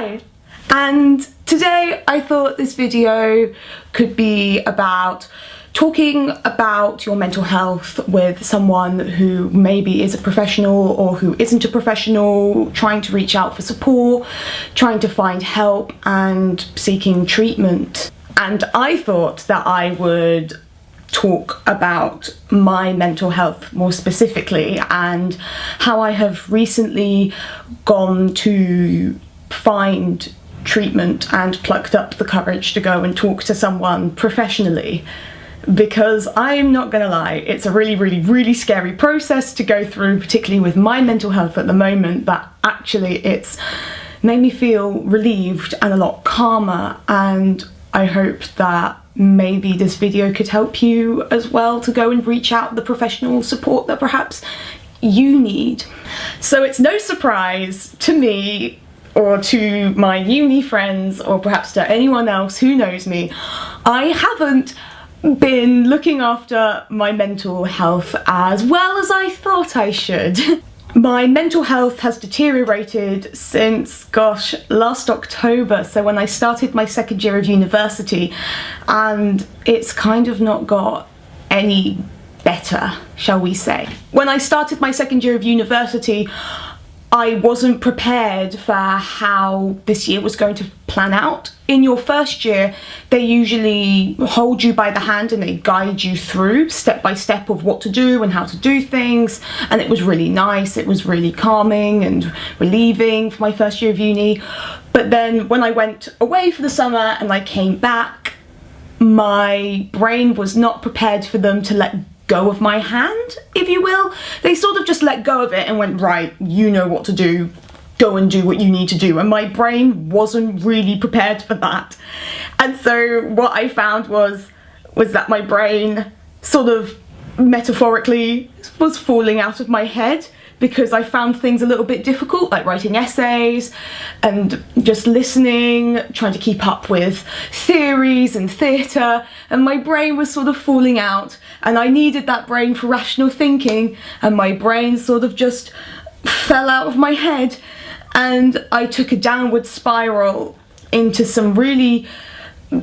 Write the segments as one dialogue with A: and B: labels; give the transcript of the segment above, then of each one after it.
A: Hi! And today I thought this video could be about talking about your mental health with someone who maybe is a professional or who isn't a professional, trying to reach out for support, trying to find help and seeking treatment. And I thought that I would talk about my mental health more specifically and how I have recently gone to find treatment and plucked up the courage to go and talk to someone professionally, because I'm not gonna lie, it's a really scary process to go through, particularly with my mental health at the moment, but actually it's made me feel relieved and a lot calmer, and I hope that maybe this video could help you as well to go and reach out the professional support that perhaps you need. So it's no surprise to me or to my uni friends or perhaps to anyone else who knows me, I haven't been looking after my mental health as well as I thought I should. My mental health has deteriorated since, gosh, last October, so when I started my second year of university, and it's kind of not got any better, shall we say. When I started my second year of university, I wasn't prepared for how this year was going to plan out. In your first year, they usually hold you by the hand and they guide you through step by step of what to do and how to do things, and it was really nice, it was really calming and relieving for my first year of uni. But then when I went away for the summer and I came back, my brain was not prepared for them to let go of my hand, if you will. They sort of just let go of it and went, right, you know what to do, go and do what you need to do. And my brain wasn't really prepared for that. And so what I found was that my brain sort of metaphorically was falling out of my head, because I found things a little bit difficult, like writing essays and just listening, trying to keep up with theories and theatre, and my brain was sort of falling out, and I needed that brain for rational thinking, and my brain sort of just fell out of my head, and I took a downward spiral into some really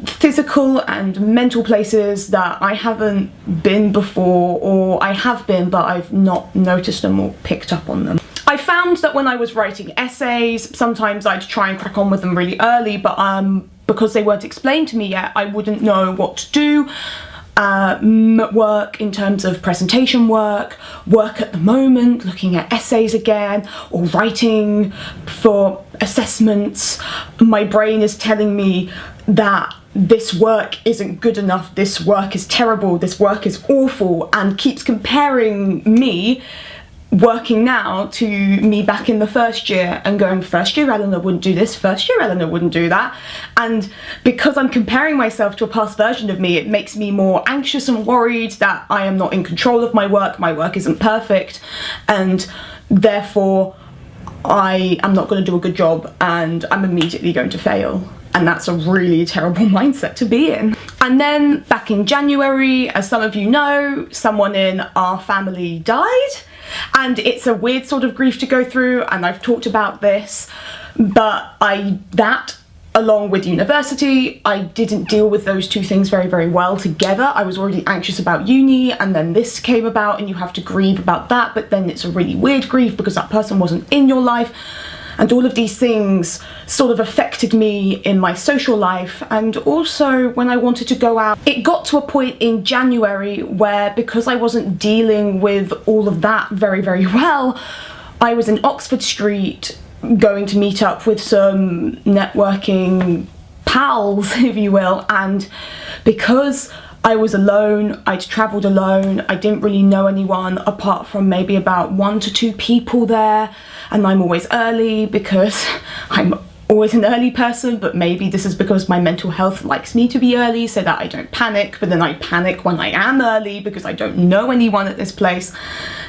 A: physical and mental places that I haven't been before, or I have been but I've not noticed them or picked up on them. I found that when I was writing essays, sometimes I'd try and crack on with them really early, but because they weren't explained to me yet, I wouldn't know what to do. Work in terms of presentation work at the moment, looking at essays again, or writing for assessments. My brain is telling me that this work isn't good enough, this work is terrible, this work is awful, and keeps comparing me working now to me back in the first year and going, first year Eleanor wouldn't do this, first year Eleanor wouldn't do that. And because I'm comparing myself to a past version of me, it makes me more anxious and worried that I am not in control of my work isn't perfect, and therefore I am not going to do a good job and I'm immediately going to fail. And that's a really terrible mindset to be in. And then back in January, as some of you know, someone in our family died. And it's a weird sort of grief to go through, and I've talked about this, but that along with university, I didn't deal with those two things very well together. I was already anxious about uni, and then this came about and you have to grieve about that, but then it's a really weird grief because that person wasn't in your life. And all of these things sort of affected me in my social life, and also when I wanted to go out. It got to a point in January where, because I wasn't dealing with all of that very well, I was in Oxford Street going to meet up with some networking pals, if you will, and because I was alone, I'd travelled alone, I didn't really know anyone apart from maybe about 1 to 2 people there, and I'm always early because I'm always an early person, but maybe this is because my mental health likes me to be early so that I don't panic, but then I panic when I am early because I don't know anyone at this place,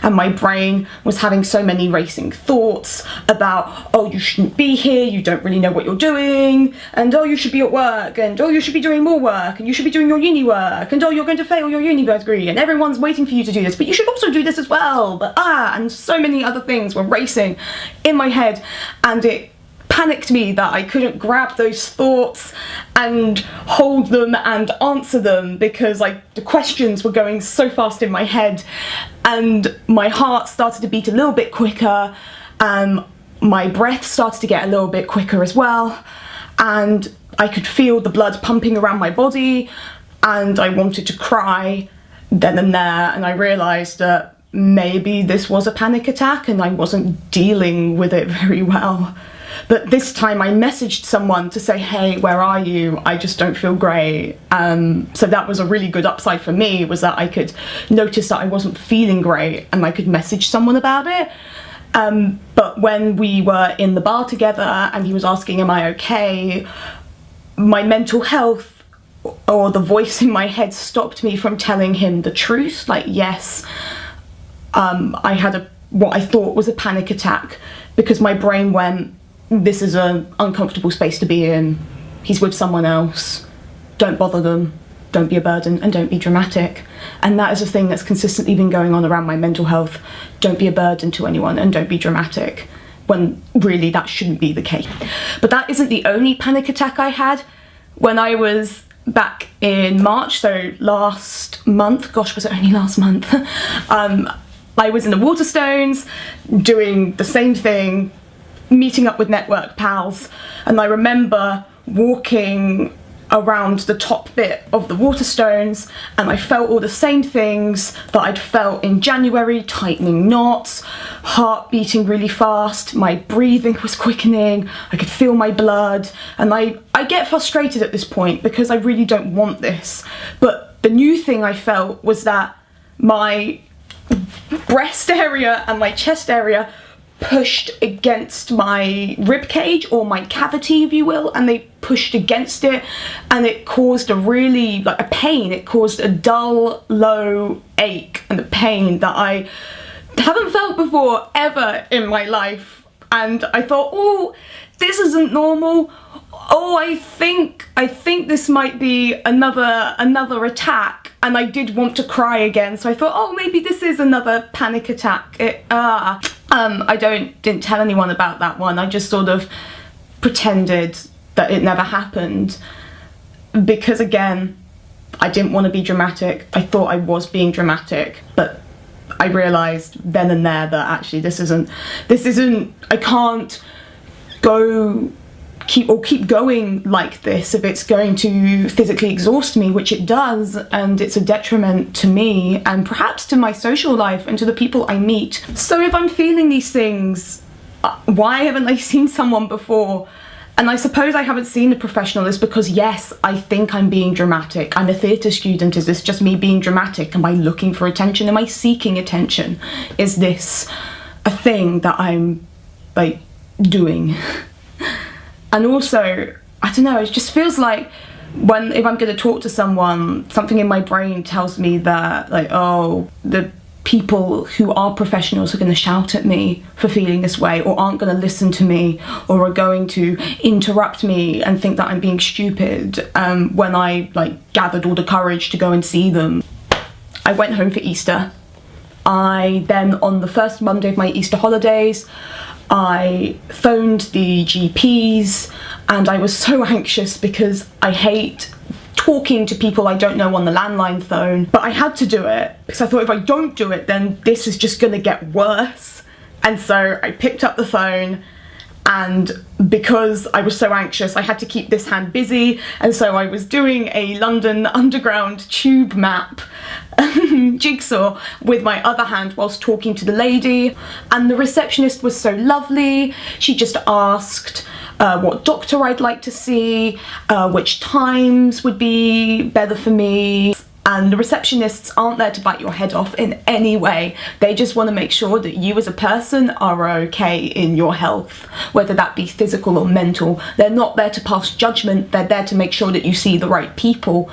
A: and my brain was having so many racing thoughts about, oh, you shouldn't be here, you don't really know what you're doing, and oh, you should be at work, and oh, you should be doing more work, and you should be doing your uni work, and oh, you're going to fail your uni degree, and everyone's waiting for you to do this, but you should also do this as well, but and so many other things were racing in my head, and it panicked me that I couldn't grab those thoughts and hold them and answer them because the questions were going so fast in my head, and my heart started to beat a little bit quicker, and my breath started to get a little bit quicker as well, and I could feel the blood pumping around my body, and I wanted to cry then and there, and I realised that maybe this was a panic attack and I wasn't dealing with it very well. But this time I messaged someone to say, hey, where are you? I just don't feel great. So that was a really good upside for me, was that I could notice that I wasn't feeling great and I could message someone about it. But when we were in the bar together and he was asking, am I okay? My mental health, or the voice in my head, stopped me from telling him the truth. Like, yes, I had what I thought was a panic attack, because my brain went, this is an uncomfortable space to be in. He's with someone else. Don't bother them. Don't be a burden, and don't be dramatic. And that is a thing that's consistently been going on around my mental health. Don't be a burden to anyone, and don't be dramatic, when really that shouldn't be the case. But that isn't the only panic attack I had. When I was back in March, so last month, gosh, was it only last month? I was in the Waterstones doing the same thing, meeting up with network pals, and I remember walking around the top bit of the Waterstones, and I felt all the same things that I'd felt in January: tightening knots, heart beating really fast, my breathing was quickening, I could feel my blood, and I get frustrated at this point because I really don't want this. But the new thing I felt was that my breast area and my chest area pushed against my rib cage, or my cavity if you will, and they pushed against it, and it caused a really, a pain. It caused a dull, low ache and a pain that I haven't felt before ever in my life. And I thought, oh, this isn't normal. Oh, I think this might be another attack. And I did want to cry again, so I thought, oh, maybe this is another panic attack. I didn't tell anyone about that one. I just sort of pretended that it never happened, because again, I didn't want to be dramatic. I thought I was being dramatic, but I realised then and there that actually this isn't, I can't keep going like this if it's going to physically exhaust me, which it does, and it's a detriment to me and perhaps to my social life and to the people I meet. So if I'm feeling these things, why haven't I seen someone before? And I suppose I haven't seen a professional is because, yes, I think I'm being dramatic. I'm a theatre student. Is this just me being dramatic? Am I looking for attention? Am I seeking attention? Is this a thing that I'm doing? And also, I don't know, it just feels like if I'm going to talk to someone, something in my brain tells me that, oh, the people who are professionals are going to shout at me for feeling this way, or aren't going to listen to me, or are going to interrupt me and think that I'm being stupid, when I gathered all the courage to go and see them. I went home for Easter. I then, on the first Monday of my Easter holidays, I phoned the GPs, and I was so anxious because I hate talking to people I don't know on the landline phone, but I had to do it because I thought if I don't do it then this is just gonna get worse. And so I picked up the phone, and because I was so anxious I had to keep this hand busy, and so I was doing a London Underground tube map jigsaw with my other hand whilst talking to the lady, and the receptionist was so lovely. She just asked what doctor I'd like to see, which times would be better for me. And the receptionists aren't there to bite your head off in any way. They just want to make sure that you as a person are okay in your health, whether that be physical or mental. They're not there to pass judgment, they're there to make sure that you see the right people.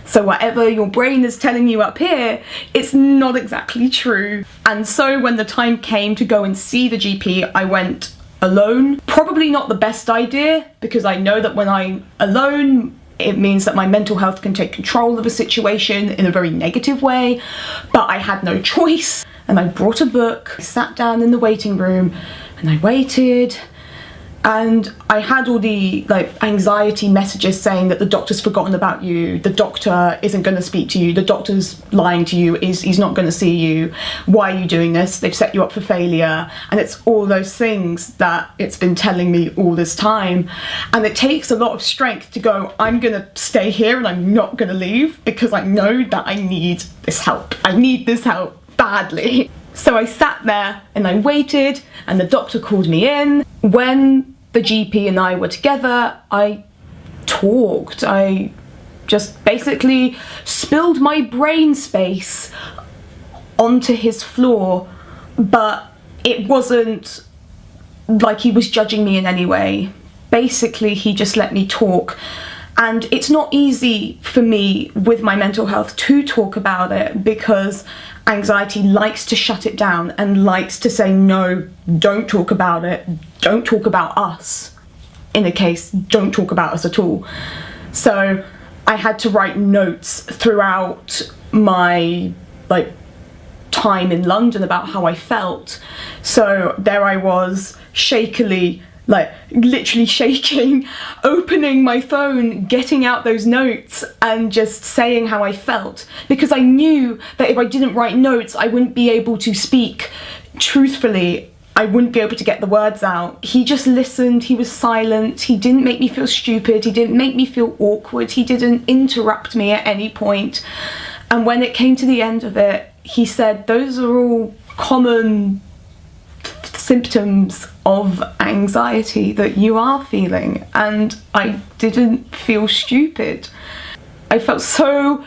A: So whatever your brain is telling you up here, it's not exactly true. And so when the time came to go and see the GP, I went alone. Probably not the best idea, because I know that when I'm alone, it means that my mental health can take control of a situation in a very negative way, but I had no choice. And I brought a book, I sat down in the waiting room, and I waited, And I had all the anxiety messages saying that the doctor's forgotten about you, the doctor isn't going to speak to you, the doctor's lying to you, he's not going to see you, why are you doing this, they've set you up for failure. And it's all those things that it's been telling me all this time. And it takes a lot of strength to go, I'm going to stay here and I'm not going to leave, because I know that I need this help. I need this help badly. So I sat there and I waited, and the doctor called me in. When the GP and I were together, I talked. I just basically spilled my brain space onto his floor, but it wasn't like he was judging me in any way. Basically, he just let me talk. And it's not easy for me with my mental health to talk about it, because anxiety likes to shut it down and likes to say, no, don't talk about it, don't talk about us. In a case, don't talk about us at all. So I had to write notes throughout my time in London about how I felt. So there I was, shakily, literally shaking, opening my phone, getting out those notes and just saying how I felt, because I knew that if I didn't write notes, I wouldn't be able to speak truthfully. I wouldn't be able to get the words out. He just listened, he was silent, he didn't make me feel stupid, he didn't make me feel awkward, he didn't interrupt me at any point. And when it came to the end of it, he said, those are all common symptoms of anxiety that you are feeling. And I didn't feel stupid. I felt so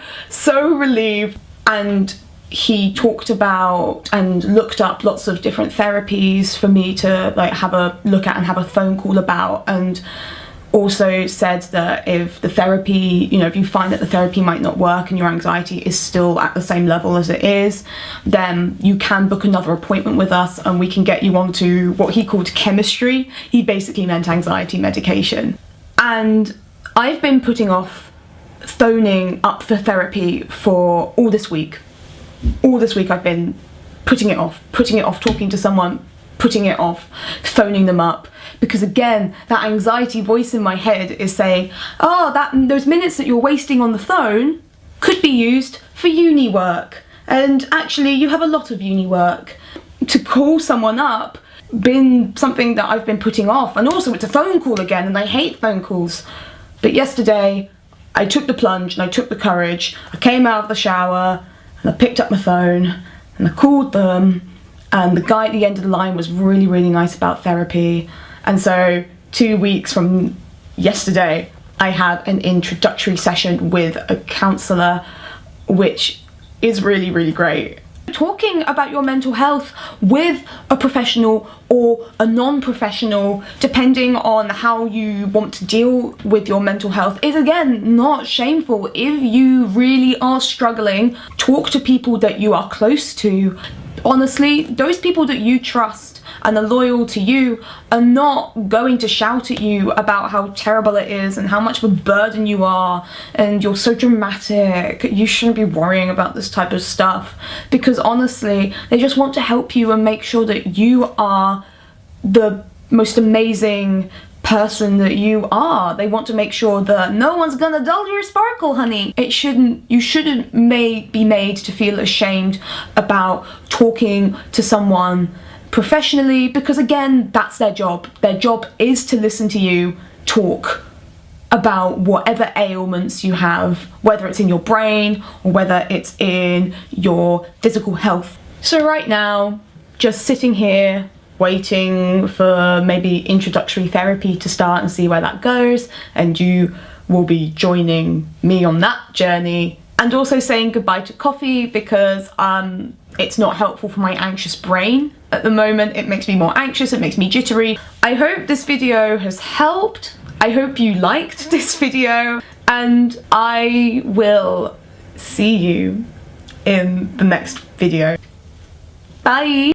A: relieved. And he talked about and looked up lots of different therapies for me to have a look at and have a phone call about, and also said that if the therapy, if you find that the therapy might not work and your anxiety is still at the same level as it is, then you can book another appointment with us and we can get you onto what he called chemistry. He basically meant anxiety medication. And I've been putting off phoning up for therapy for all this week. All this week I've been putting it off, talking to someone, putting it off, phoning them up, because again, that anxiety voice in my head is saying, oh, those minutes that you're wasting on the phone could be used for uni work, and actually you have a lot of uni work. To call someone up been something that I've been putting off, and also it's a phone call again, and I hate phone calls. But yesterday I took the plunge and I took the courage. I came out of the shower and I picked up my phone and I called them. And the guy at the end of the line was really, really nice about therapy. And so 2 weeks from yesterday, I have an introductory session with a counsellor, which is really, really great. Talking about your mental health with a professional or a non-professional, depending on how you want to deal with your mental health, is again not shameful. If you really are struggling, talk to people that you are close to. Honestly, those people that you trust and are loyal to you are not going to shout at you about how terrible it is and how much of a burden you are and you're so dramatic, you shouldn't be worrying about this type of stuff, because honestly, they just want to help you and make sure that you are the most amazing person that you are. They want to make sure that no one's gonna dull your sparkle, honey. You shouldn't be made to feel ashamed about talking to someone professionally, because again, that's their job. Their job is to listen to you talk about whatever ailments you have, whether it's in your brain or whether it's in your physical health. So right now, just sitting here waiting for maybe introductory therapy to start and see where that goes, and you will be joining me on that journey, and also saying goodbye to coffee, because it's not helpful for my anxious brain at the moment. It makes me more anxious, it makes me jittery. I hope this video has helped. I hope you liked this video, and I will see you in the next video. Bye!